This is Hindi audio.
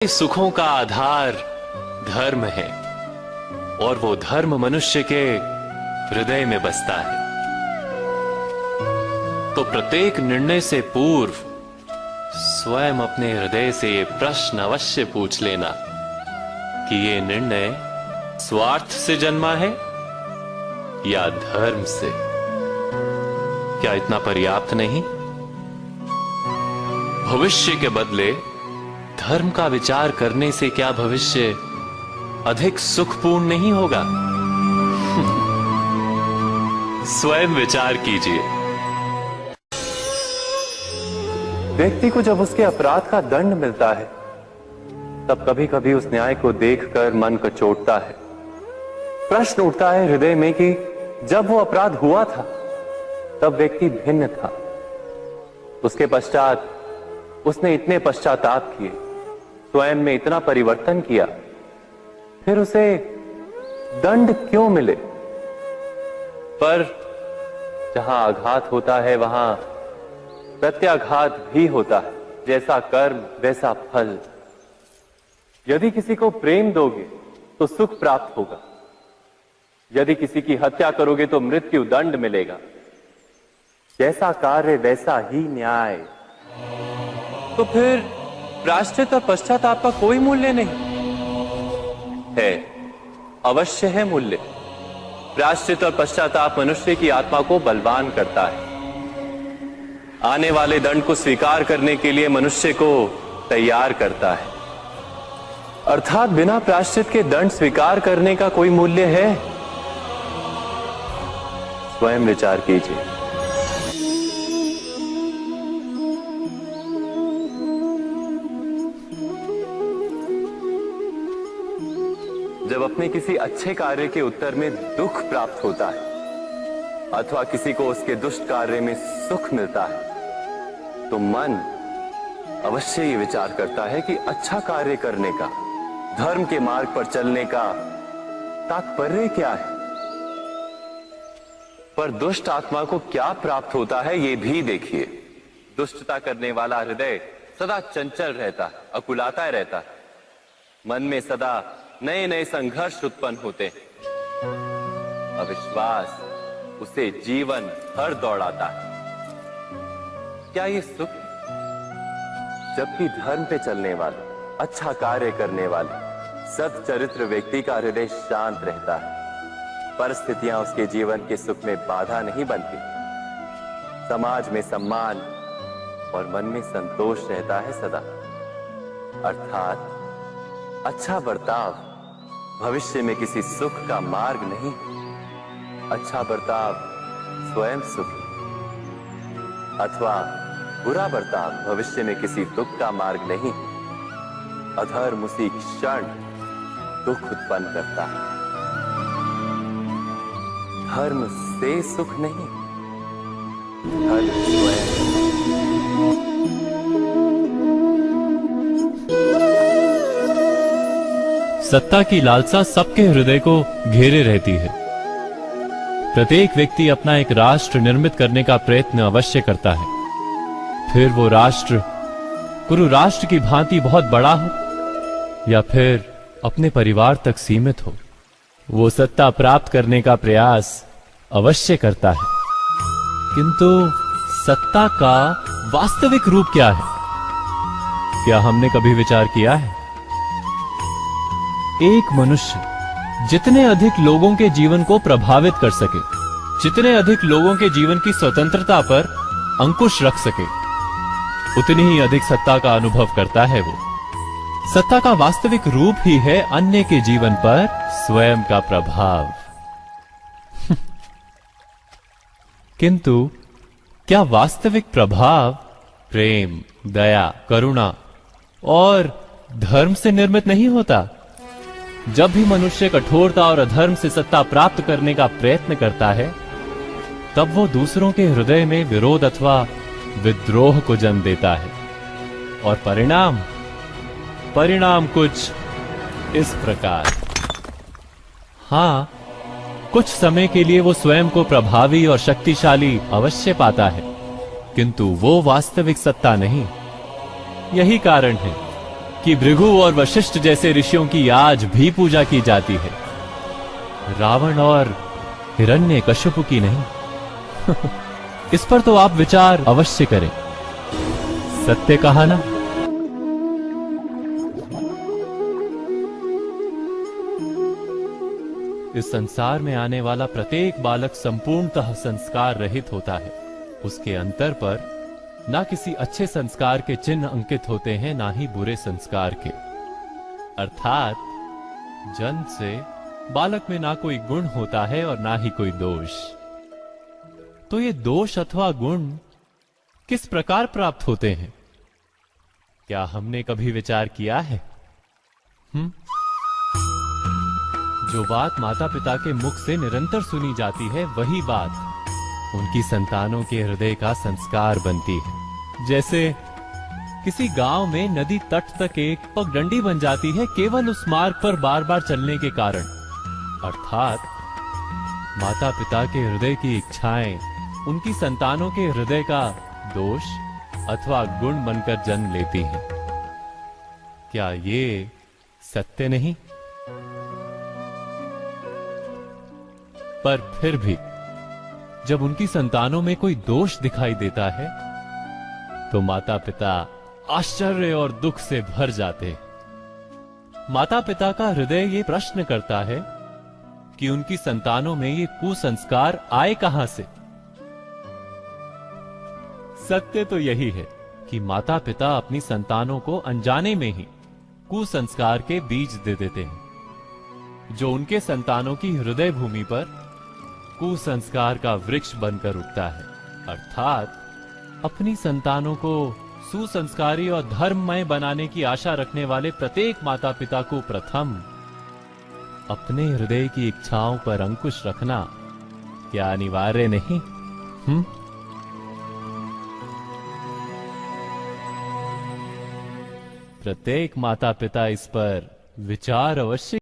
सुखों का आधार धर्म है और वो धर्म मनुष्य के हृदय में बसता है। तो प्रत्येक निर्णय से पूर्व स्वयं अपने हृदय से ये प्रश्न अवश्य पूछ लेना कि ये निर्णय स्वार्थ से जन्मा है या धर्म से। क्या इतना पर्याप्त नहीं? भविष्य के बदले धर्म का विचार करने से क्या भविष्य अधिक सुखपूर्ण नहीं होगा? स्वयं विचार कीजिए। व्यक्ति को जब उसके अपराध का दंड मिलता है तब कभी कभी उस न्याय को देखकर मन कचोटता है। प्रश्न उठता है हृदय में कि जब वो अपराध हुआ था तब व्यक्ति भिन्न था। उसके पश्चात उसने इतने पश्चाताप किए, स्वयं में इतना परिवर्तन किया, फिर उसे दंड क्यों मिले? पर जहां आघात होता है वहां प्रत्याघात भी होता है। जैसा कर्म वैसा फल। यदि किसी को प्रेम दोगे तो सुख प्राप्त होगा, यदि किसी की हत्या करोगे तो मृत्यु दंड मिलेगा। जैसा कार्य वैसा ही न्याय। तो फिर प्रायश्चित और पश्चाताप का कोई मूल्य नहीं है? अवश्य है मूल्य। प्रायश्चित और पश्चाताप मनुष्य की आत्मा को बलवान करता है। आने वाले दंड को स्वीकार करने के लिए मनुष्य को तैयार करता है। अर्थात बिना प्रायश्चित के दंड स्वीकार करने का कोई मूल्य है? स्वयं विचार कीजिए। जब अपने किसी अच्छे कार्य के उत्तर में दुख प्राप्त होता है अथवा किसी को उसके दुष्ट कार्य में सुख मिलता है तो मन अवश्य ये विचार करता है कि अच्छा कार्य करने का, धर्म के मार्ग पर चलने का तात्पर्य क्या है। पर दुष्ट आत्मा को क्या प्राप्त होता है ये भी देखिए। दुष्टता करने वाला हृदय सदा चंचल रहता है, अकुलाता रहता है। मन में सदा नए नए संघर्ष उत्पन्न होते हैं। अविश्वास उसे जीवन भर दौड़ाता है। क्या ये सुख? जबकि धर्म पे चलने वाले, अच्छा कार्य करने वाले, सच्चरित्र व्यक्ति का हृदय शांत रहता है। परिस्थितियां उसके जीवन के सुख में बाधा नहीं बनती। समाज में सम्मान और मन में संतोष रहता है सदा। अर्थात अच्छा बर्ताव भविष्य में किसी सुख का मार्ग नहीं। अच्छा बर्ताव स्वयं सुख, अथवा बुरा बर्ताव भविष्य में किसी दुख का मार्ग नहीं। अधर्म उसी क्षण दुख उत्पन्न करता है। धर्म से सुख नहीं, धर्म स्वयं। सत्ता की लालसा सबके हृदय को घेरे रहती है। प्रत्येक व्यक्ति अपना एक राष्ट्र निर्मित करने का प्रयत्न अवश्य करता है। फिर वो राष्ट्र कुरु राष्ट्र की भांति बहुत बड़ा हो या फिर अपने परिवार तक सीमित हो, वो सत्ता प्राप्त करने का प्रयास अवश्य करता है। किंतु सत्ता का वास्तविक रूप क्या है? क्या हमने कभी विचार किया है? एक मनुष्य जितने अधिक लोगों के जीवन को प्रभावित कर सके, जितने अधिक लोगों के जीवन की स्वतंत्रता पर अंकुश रख सके, उतनी ही अधिक सत्ता का अनुभव करता है वो। सत्ता का वास्तविक रूप ही है अन्य के जीवन पर स्वयं का प्रभाव। किंतु क्या वास्तविक प्रभाव प्रेम, दया, करुणा और धर्म से निर्मित नहीं होता? जब भी मनुष्य कठोरता और अधर्म से सत्ता प्राप्त करने का प्रयत्न करता है तब वो दूसरों के हृदय में विरोध अथवा विद्रोह को जन्म देता है। और परिणाम कुछ इस प्रकार। हां, कुछ समय के लिए वो स्वयं को प्रभावी और शक्तिशाली अवश्य पाता है, किंतु वो वास्तविक सत्ता नहीं। यही कारण है कि भृगु और वशिष्ठ जैसे ऋषियों की आज भी पूजा की जाती है, रावण और हिरण्यकश्यप की नहीं। इस पर तो आप विचार अवश्य करें। सत्य कहा ना। इस संसार में आने वाला प्रत्येक बालक संपूर्णतः संस्कार रहित होता है। उसके अंतर पर ना किसी अच्छे संस्कार के चिन्ह अंकित होते हैं, ना ही बुरे संस्कार के। अर्थात जन्म से बालक में ना कोई गुण होता है और ना ही कोई दोष। तो ये दोष अथवा गुण किस प्रकार प्राप्त होते हैं, क्या हमने कभी विचार किया है? जो बात माता पिता के मुख से निरंतर सुनी जाती है, वही बात उनकी संतानों के हृदय का संस्कार बनती है। जैसे किसी गांव में नदी तट तक एक पगडंडी बन जाती है केवल उस मार्ग पर बार बार चलने के कारण। अर्थात माता पिता के हृदय की इच्छाएं उनकी संतानों के हृदय का दोष अथवा गुण बनकर जन्म लेती हैं। क्या ये सत्य नहीं? पर फिर भी जब उनकी संतानों में कोई दोष दिखाई देता है तो माता पिता आश्चर्य और दुख से भर जाते। माता पिता का हृदय ये प्रश्न करता है कि उनकी संतानों में ये कुसंस्कार आए कहां से। सत्य तो यही है कि माता पिता अपनी संतानों को अनजाने में ही कुसंस्कार के बीज दे देते हैं, जो उनके संतानों की हृदय भूमि पर कुसंस्कार का वृक्ष बनकर उगता है। अर्थात अपनी संतानों को सुसंस्कारी और धर्ममय बनाने की आशा रखने वाले प्रत्येक माता पिता को प्रथम अपने हृदय की इच्छाओं पर अंकुश रखना क्या अनिवार्य नहीं? प्रत्येक माता पिता इस पर विचार अवश्य